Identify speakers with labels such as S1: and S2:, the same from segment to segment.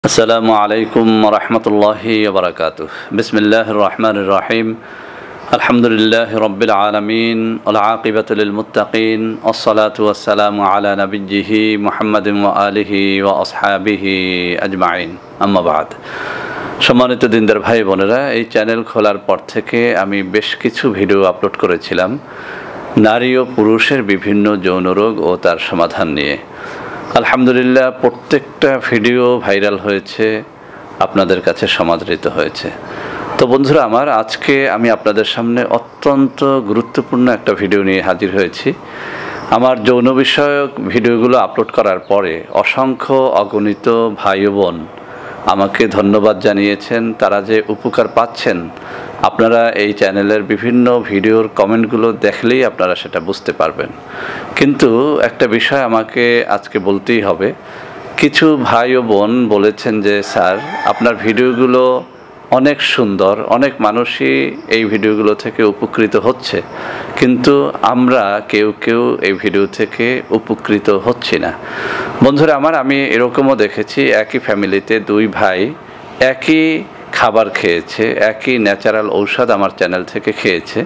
S1: আসসালামু আলাইকুম রহমতুল্লাহি ওবরাকাতুহ। বিসমিল্লাহির রহমানির রহিম। আলহামদুলিল্লাহি রাব্বিল আলামিন ওয়াল আকিবাতু লিল মুত্তাকিন ওয়াসসালাতু ওয়াসসালামু আলা নাবিয়্যিহি মুহাম্মাদিন ওয়া আলিহি ওয়া আসহাবিহি আজমাইন। আম্মা বাদ। সম্মানিত দিনদার ভাই বোনেরা, এই চ্যানেল খোলার পর থেকে আমি বেশ কিছু ভিডিও আপলোড করেছিলাম নারী ও পুরুষের বিভিন্ন যৌন রোগ ও তার সমাধান নিয়ে। আলহামদুলিল্লাহ, প্রত্যেকটা ভিডিও ভাইরাল হয়েছে, আপনাদের কাছে সমাদৃত হয়েছে। তো বন্ধুরা আমার, আজকে আমি আপনাদের সামনে অত্যন্ত গুরুত্বপূর্ণ একটা ভিডিও নিয়ে হাজির হয়েছি। আমার যৌন বিষয়ক ভিডিওগুলো আপলোড করার পরে অসংখ্য অগণিত ভাই ও বোন আমাকে ধন্যবাদ জানিয়েছেন। তারা যে উপকার পাচ্ছেন, আপনারা এই চ্যানেলের বিভিন্ন ভিডিওর কমেন্টগুলো দেখলেই আপনারা সেটা বুঝতে পারবেন। কিন্তু একটা বিষয় আমাকে আজকে বলতেই হবে। কিছু ভাই ও বোন বলেছেন যে স্যার, আপনার ভিডিওগুলো অনেক সুন্দর, অনেক মানুষই এই ভিডিওগুলো থেকে উপকৃত হচ্ছে, কিন্তু আমরা কেউ কেউ এই ভিডিও থেকে উপকৃত হচ্ছি না। বন্ধুরা আমার, আমি এরকমও দেখেছি একই ফ্যামিলিতে দুই ভাই একই খাবার খেয়েছে, একই ন্যাচারাল ঔষধ আমার চ্যানেল থেকে খেয়েছে।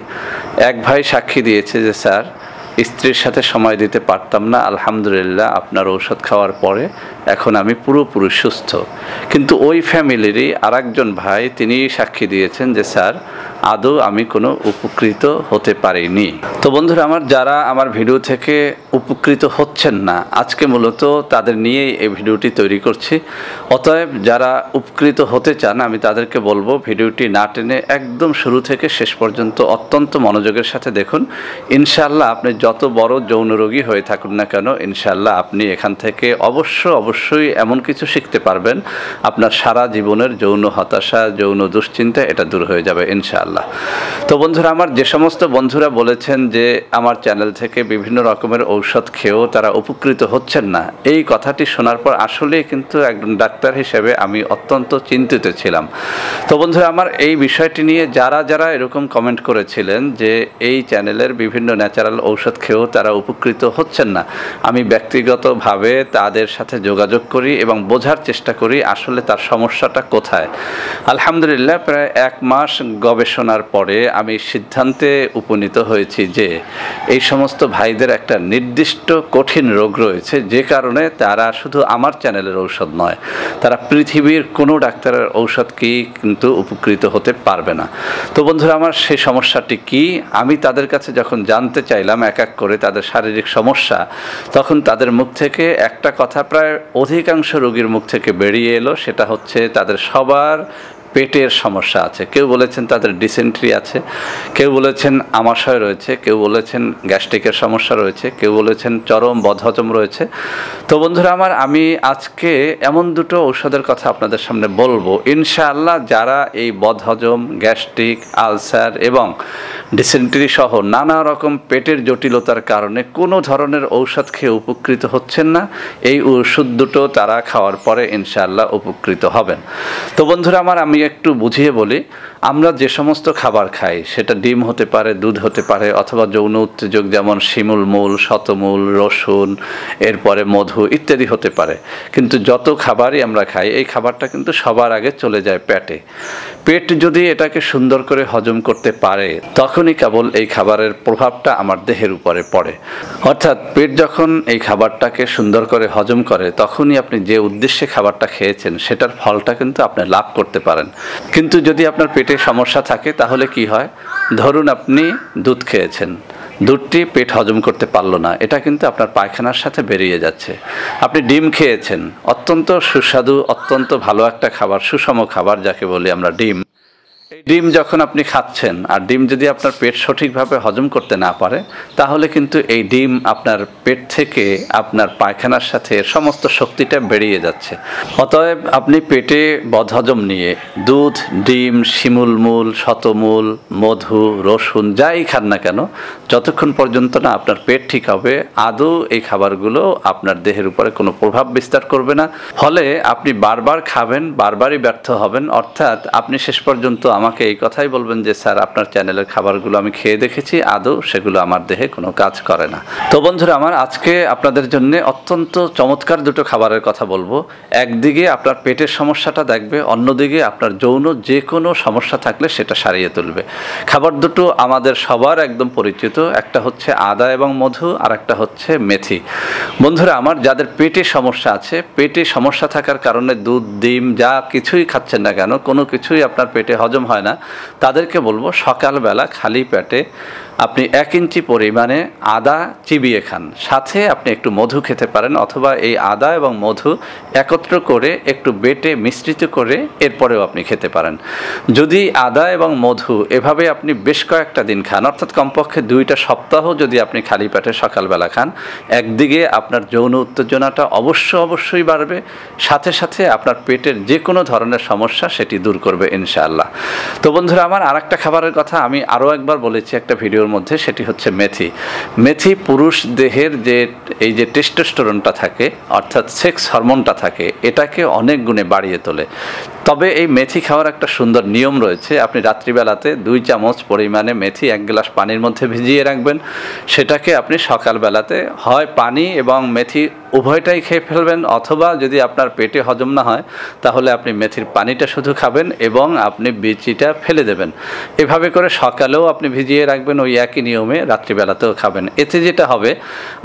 S1: এক ভাই সাক্ষী দিয়েছে যে স্যার, স্ত্রীর সাথে সময় দিতে পারতাম না, আলহামদুলিল্লাহ আপনার ঔষধ খাওয়ার পরে এখন আমি পুরোপুরি সুস্থ। কিন্তু ওই ফ্যামিলিরই আরেকজন ভাই, তিনি সাক্ষী দিয়েছেন যে স্যার, আদৌ আমি কোনো উপকৃত হতে পারিনি। তো বন্ধুরা আমার, যারা আমার ভিডিও থেকে উপকৃত হচ্ছেন না, আজকে মূলত তাদের নিয়েই এই ভিডিওটি তৈরি করছি। অতএব যারা উপকৃত হতে চান, আমি তাদেরকে বলবো ভিডিওটি না টেনে একদম শুরু থেকে শেষ পর্যন্ত অত্যন্ত মনোযোগের সাথে দেখুন। ইনশাআল্লাহ আপনি যত বড় যৌন রোগী হয়ে থাকুন না কেন, ইনশাআল্লাহ আপনি এখান থেকে অবশ্যই এমন কিছু শিখতে পারবেন, আপনার সারা জীবনের যৌন হতাশা, যৌন দুশ্চিন্তা এটা দূর হয়ে যাবে ইনশাআল্লাহ। তো বন্ধুরা আমার, যে সমস্ত বন্ধুরা বলেছেন যে আমার চ্যানেল থেকে বিভিন্ন রকমের ঔষধ খেয়েও তারা উপকৃত হচ্ছেন না, এই কথাটি শোনার পর আসলেই কিন্তু একজন ডাক্তার হিসেবে আমি অত্যন্ত চিন্তিত ছিলাম। তো বন্ধুরা আমার, এই বিষয়টি নিয়ে যারা এরকম কমেন্ট করেছিলেন যে এই চ্যানেলের বিভিন্ন ন্যাচারাল ঔষধ খেয়েও তারা উপকৃত হচ্ছেন না, আমি ব্যক্তিগতভাবে তাদের সাথে যোগাযোগ করি এবং বোঝার চেষ্টা করি আসলে তার সমস্যাটা কোথায়। আলহামদুলিল্লাহ, প্রায় 1 মাস গবেষণার পরে আমি সিদ্ধান্তে উপনীত হয়েছি যে এই সমস্ত ভাইদের একটা নির্দিষ্ট কঠিন রোগ রয়েছে, যে কারণে তারা শুধু আমার চ্যানেলের ঔষধ নয়, তারা পৃথিবীর কোনো ডাক্তারের ঔষধকেই কিন্তু উপকৃত হতে পারবে না। তো বন্ধুরা আমার, সেই সমস্যাটি কি, আমি তাদের কাছে যখন জানতে চাইলাম এক এক করে তাদের শারীরিক সমস্যা, তখন তাদের মুখ থেকে একটা কথা প্রায় অধিকাংশ রোগীর মুখ থেকে বেরিয়ে এলো, সেটা হচ্ছে তাদের সবার পেটের সমস্যা আছে। কেউ বলেছেন তাদের ডিসেন্ট্রি আছে, কেউ বলেছেন আমাশয় রয়েছে, কেউ বলেছেন গ্যাস্ট্রিকের সমস্যা রয়েছে, কেউ বলেছেন চরম বদহজম রয়েছে। তো বন্ধুরা আমার, আমি আজকে এমন দুটো ঔষধের কথা আপনাদের সামনে বলবো, ইনশাআল্লাহ যারা এই বদহজম, গ্যাস্ট্রিক, আলসার এবং ডিসেন্ট্রি সহ নানা রকম পেটের জটিলতার কারণে কোনো ধরনের ঔষধ খেয়ে উপকৃত হচ্ছেন না, এই ওষুধ দুটো তারা খাওয়ার পরে ইনশাআল্লাহ উপকৃত হবেন। তো বন্ধুরা আমার, আমি একটু বুঝিয়ে বলি। আমরা যে সমস্ত খাবার খাই, সেটা ডিম হতে পারে, দুধ হতে পারে, অথবা যৌন উত্তেজক যেমন শিমুল মূল, শতমূল, রসুন, এরপরে মধু ইত্যাদি হতে পারে। কিন্তু যত খাবারই আমরা খাই, এই খাবারটা কিন্তু সবার আগে চলে যায় পেটে। পেট যদি এটাকে সুন্দর করে হজম করতে পারে, তখনই কেবল এই খাবারের প্রভাবটা আমার দেহের উপরে পড়ে। অর্থাৎ পেট যখন এই খাবারটাকে সুন্দর করে হজম করে, তখনই আপনি যে উদ্দেশ্যে খাবারটা খেয়েছেন সেটার ফলটা কিন্তু আপনি লাভ করতে পারেন। কিন্তু যদি আপনার পেটে সমস্যা থাকে, তাহলে কি হয়? ধরুন আপনি দুধ খেয়েছেন, দুধটি পেট হজম করতে পারলো না, এটা কিন্তু আপনার পায়খানার সাথে বেরিয়ে যাচ্ছে। আপনি ডিম খেয়েছেন, অত্যন্ত সুস্বাদু, অত্যন্ত ভালো একটা খাবার, সুষম খাবার যাকে বলি আমরা ডিম। এই ডিম যখন আপনি খাচ্ছেন, আর ডিম যদি আপনার পেট সঠিকভাবে হজম করতে না পারে, তাহলে কিন্তু এই ডিম আপনার পেট থেকে আপনার পায়খানার সাথে সমস্ত শক্তিটা বেরিয়ে যাচ্ছে। অতএব আপনি পেটে বদহজম নিয়ে দুধ, ডিম, শিমুল মূল, শতমূল, মধু, রসুন যাই খান না কেন, যতক্ষণ পর্যন্ত না আপনার পেট ঠিক হবে, আদৌ এই খাবারগুলো আপনার দেহের উপরে কোনো প্রভাব বিস্তার করবে না। ফলে আপনি বারবার খাবেন, বারবারই ব্যর্থ হবেন। অর্থাৎ আপনি শেষ পর্যন্ত আমাকে আমাকে এই কথাই বলবেন যে স্যার আপনার চ্যানেলের খাবারগুলো আমি খেয়ে দেখেছি, আদৌ সেগুলো আমার দেহে কোনো কাজ করে না। তো বন্ধুরা আমার, আজকে আপনাদের জন্য অত্যন্ত চমৎকার দুটো খাবারের কথা বলবো। একদিকে আপনার পেটের সমস্যাটা দেখবে, অন্যদিকে আপনার যৌন যে কোনো সমস্যা থাকলে সেটা সারিয়ে তুলবে। খাবার দুটো আমাদের সবার একদম পরিচিত, একটা হচ্ছে আদা এবং মধু, আর একটা হচ্ছে মেথি। বন্ধুরা আমার, যাদের পেটে সমস্যা আছে, পেটে সমস্যা থাকার কারণে দুধ, ডিম যা কিছুই খাচ্ছেন না কেন, কোনো কিছুই আপনার পেটে হজম হয় না, তাদেরকে বলবো সকালবেলা খালি পেটে আপনি 1 ইঞ্চি পরিমাণে আদা চিবিয়ে খান, সাথে আপনি একটু মধু খেতে পারেন, অথবা এই আদা এবং মধু একত্র করে একটু বেটে মিশ্রিত করে এরপরেও আপনি খেতে পারেন। যদি আদা এবং মধু এভাবে আপনি বেশ কয়েকটা দিন খান, অর্থাৎ কমপক্ষে 2টা সপ্তাহ যদি আপনি খালি পেটে সকালবেলা খান, একদিকে আপনার যৌন উত্তেজনাটা অবশ্যই বাড়বে, সাথে সাথে আপনার পেটের যে কোনো ধরনের সমস্যা সেটি দূর করবে ইনশাআল্লাহ। তো বন্ধুরা আমার, আরেকটা খাবারের কথা আমি আরও একবার বলেছি একটা ভিডিওর মধ্যে, সেটি হচ্ছে মেথি। মেথি পুরুষ দেহের যে এই যে টেস্টোস্টেরনটা থাকে, অর্থাৎ সেক্স হরমোনটা থাকে, এটাকে অনেক গুণে বাড়িয়ে তোলে। তবে এই মেথি খাওয়ার একটা সুন্দর নিয়ম রয়েছে। আপনি রাত্রিবেলাতে 2 চামচ পরিমাণে মেথি 1 গ্লাস পানির মধ্যে ভিজিয়ে রাখবেন, সেটাকে আপনি সকালবেলাতে হয় পানি এবং মেথি উভয়টাই খেয়ে ফেলবেন, অথবা যদি আপনার পেটে হজম না হয় তাহলে আপনি মেথির পানিটা শুধু খাবেন এবং আপনি বিচিটা ফেলে দেবেন। এভাবে করে সকালেও আপনি ভিজিয়ে রাখবেন, ওই একই নিয়মে রাত্রিবেলাতেও খাবেন। এতে যেটা হবে,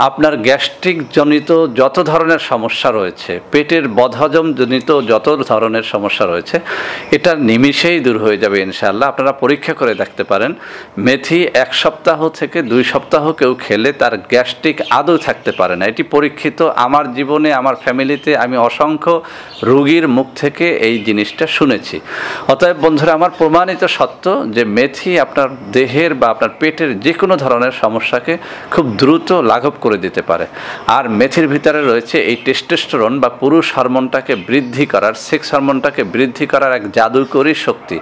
S1: আপনার গ্যাস্ট্রিক জনিত যত ধরনের সমস্যা রয়েছে, পেটের বদহজম জনিত যত ধরনের সমস্যা রয়েছে, এটা নিমিষেই দূর হয়ে যাবে ইনশাআল্লাহ। আপনারা পরীক্ষা করে দেখতে পারেন, মেথি 1 সপ্তাহ থেকে 2 সপ্তাহ কেউ খেলে তার গ্যাস্ট্রিক আদৌ থাকতে পারে না। এটি পরীক্ষিত। আমার জীবনে, আমার ফ্যামিলিতে আমি অসংখ্য রোগীর মুখ থেকে এই জিনিসটা শুনেছি। অতএব বন্ধুরা আমার, প্রমাণিত সত্য যে মেথি আপনার দেহের বা আপনার পেটের যে কোনো ধরনের সমস্যাকে খুব দ্রুত লাঘব করে দিতে পারে। আর মেথির ভিতরে রয়েছে এই টেস্টোস্টেরন বা পুরুষ হরমোনটাকে বৃদ্ধি করার, সেক্স হরমোনটাকে বৃদ্ধি করার এক জাদুকরী শক্তি।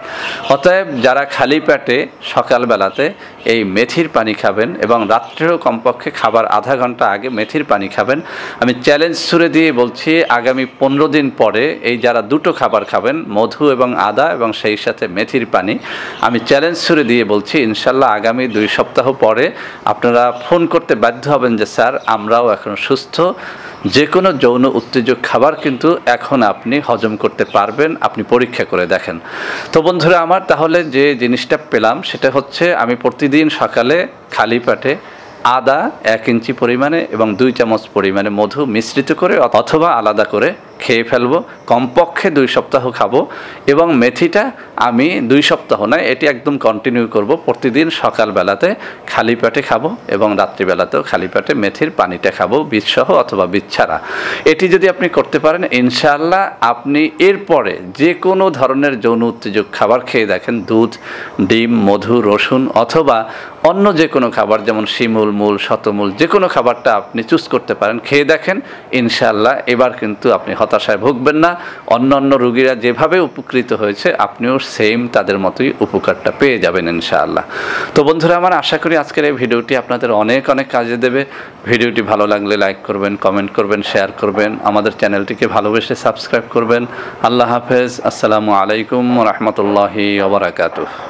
S1: অতএব যারা খালি পেটে সকালবেলাতে এই মেথির পানি খাবেন এবং রাত্রেও কমপক্ষে খাবার আধা ঘন্টা আগে মেথির পানি খাবেন, আমি চ্যালেঞ্জ ছুড়ে দিয়ে বলছি, আগামী 15 দিন পরে এই যারা দুটো খাবার খাবেন, মধু এবং আদা এবং সেই সাথে মেথির পানি, আমি চ্যালেঞ্জ ছুড়ে দিয়ে বলছি ইনশাল্লাহ আগামী 2 সপ্তাহ পরে আপনারা ফোন করতে বাধ্য হবেন যে স্যার আমরাও এখন সুস্থ, যে কোনো যৌন উত্তেজক খাবার কিন্তু এখন আপনি হজম করতে পারবেন, আপনি পরীক্ষা করে দেখেন। তো বন্ধুরা আমার, তাহলে যে জিনিসটা পেলাম সেটা হচ্ছে, আমি প্রতিদিন সকালে খালি পেটে আদা 1 ইঞ্চি পরিমাণে এবং 2 চামচ পরিমাণে মধু মিশ্রিত করে অথবা আলাদা করে খেয়ে ফেলবো, কমপক্ষে 2 সপ্তাহ খাবো। এবং মেথিটা আমি 2 সপ্তাহ নয়, এটি একদম কন্টিনিউ করব। প্রতিদিন সকালবেলাতে খালি পেটে খাবো এবং রাত্রিবেলাতেও খালি পেটে মেথির পানিটা খাবো, বীজসহ অথবা বীজ ছাড়া। এটি যদি আপনি করতে পারেন ইনশাআল্লাহ, আপনি এরপরে যে কোনো ধরনের যৌন উত্তেজক খাবার খেয়ে দেখেন, দুধ, ডিম, মধু, রসুন অথবা অন্য যে কোনো খাবার, যেমন শিমুল, মূল, শতমূল, যে কোনো খাবারটা আপনি চুজ করতে পারেন, খেয়ে দেখেন ইনশাআল্লাহ। এবার কিন্তু আপনি হতাশায় ভুগবেন না। অন্যান্য রোগীরা যেভাবে উপকৃত হয়েছে আপনিও সেম তাদের মতোই উপকারটা পেয়ে যাবেন ইনশাআল্লাহ। তো বন্ধুরা আমার, আশা করি আজকের এই ভিডিওটি আপনাদের অনেক কাজে দেবে। ভিডিওটি ভালো লাগলে লাইক করবেন, কমেন্ট করবেন, শেয়ার করবেন, আমাদের চ্যানেলটিকে ভালোবেসে সাবস্ক্রাইব করবেন। আল্লাহ হাফেজ। আসসালামু আলাইকুম ওয়া রাহমাতুল্লাহি ওয়া বারাকাতুহু।